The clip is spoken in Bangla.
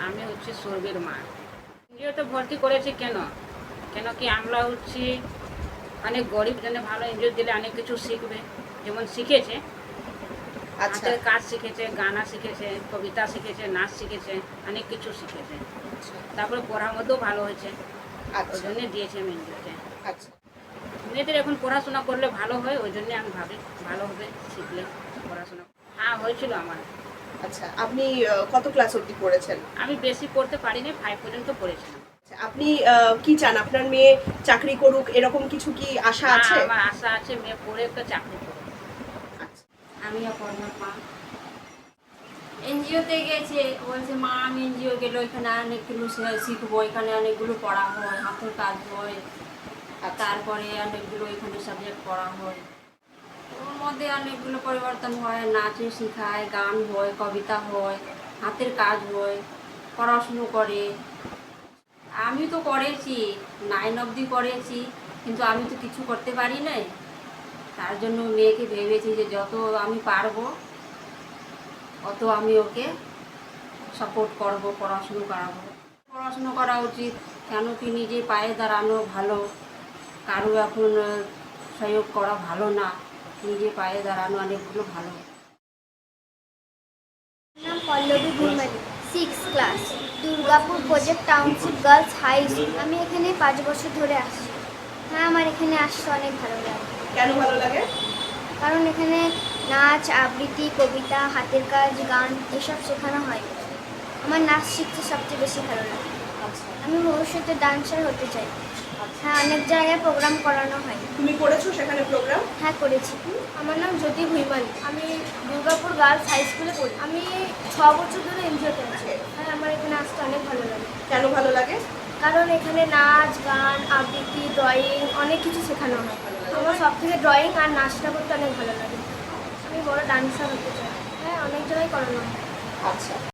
আমি হচ্ছে সৌরভের মা। এনজিওতে ভর্তি করেছি কেন কেন কি আমরা হচ্ছি অনেক গরিব জন্য ভালো এনজিও দিলে অনেক কিছু শিখবে, যেমন শিখেছে আচ্ছা হাতের কাজ শিখেছে, গানা শিখেছে, কবিতা শিখেছে, নাচ শিখেছে, অনেক কিছু শিখেছে। তারপরে পড়ার মধ্যেও ভালো হয়েছে, ওই আচ্ছা জন্যে দিয়েছি আমি এনজিওতে। আচ্ছা মেয়েদের এখন পড়াশোনা করলে ভালো হয়, ওই জন্যে আমি ভাবি ভালো হবে শিখলে পড়াশোনা। হ্যাঁ হয়েছিল আমার। আচ্ছা আপনি কত ক্লাস অবধি পড়েছেন? আমি বেশি পড়তে পারিনি, 5 পর্যন্ত পড়েছিলাম। আচ্ছা, আপনি কি চান আপনার মেয়ে চাকরি করুক, এরকম কিছু কি আশা হ্যাঁ, আছে? আমার আশা আছে মেয়ে পড়ে একটা চাকরি করবে। আচ্ছা আমি অপর্ণার মা। এনজিওতে গেছে, বলছে মা আমি এনজিও গেলে ওইখানে অনেকগুলো শিখবো, এখানে অনেকগুলো পড়া হয়, হাতের কাজ হয়, আচ্ছা তারপরে অনেকগুলো এখানে সাবজেক্ট পড়া হয়। ওর মধ্যে অনেকগুলো পরিবর্তন হয়, নাচে শেখায়, গান হয়, কবিতা হয়, হাতের কাজ হয়, পড়াশুনো করে। আমি তো করেছি, 9 অবধি করেছি, কিন্তু আমি তো কিছু করতে পারি নাই। তার জন্য মেয়েকে ভেবেছি যে যত আমি পারবো অত আমি ওকে সাপোর্ট করব, পড়াশুনো করাবো। পড়াশুনো করা উচিত, কেন কি নিজে পায়ে দাঁড়ানো ভালো, কারো এখন সহযোগ করা ভালো না, নিজে পায়ে দাঁড়ানো অনেকগুলো ভালো। নাম Pallabi Bhumali, 6 class, Durgapur project township girls high school. আমি এখানে 5 বছর ধরে আসছি। হ্যাঁ, আমার এখানে আসতে অনেক ভালো লাগে, কেন ভালো লাগে? কারণ এখানে নাচ, আবৃত্তি, কবিতা, হাতের কাজ, গান এসব শেখানো হয়। আমার নাচ শিখতে সবচেয়ে বেশি ভালো লাগে। আচ্ছা আমি ভবিষ্যতে ডান্সার হতে চাই। হ্যাঁ, অনেক জায়গায় প্রোগ্রাম করানো হয়। তুমি করেছো সেখানে প্রোগ্রাম? হ্যাঁ, করেছি। আমার নাম জ্যোতি ভুইমালী, আমি দুর্গাপুর গার্লস হাই স্কুলে পড়ি। আমি 6 বছর ধরে এনজিওতে আছি। হ্যাঁ, আমার এখানে আসতে অনেক ভালো লাগে, কেন ভালো লাগে? কারণ এখানে নাচ, গান, আবৃত্তি, ড্রয়িং অনেক কিছু শেখানো হয়। আমার সব থেকে ড্রয়িং আর নাচটা করতে অনেক ভালো লাগে। আমি বড় ডান্সার হতে চাই। হ্যাঁ, অনেক জায়গায় করানো হয়। আচ্ছা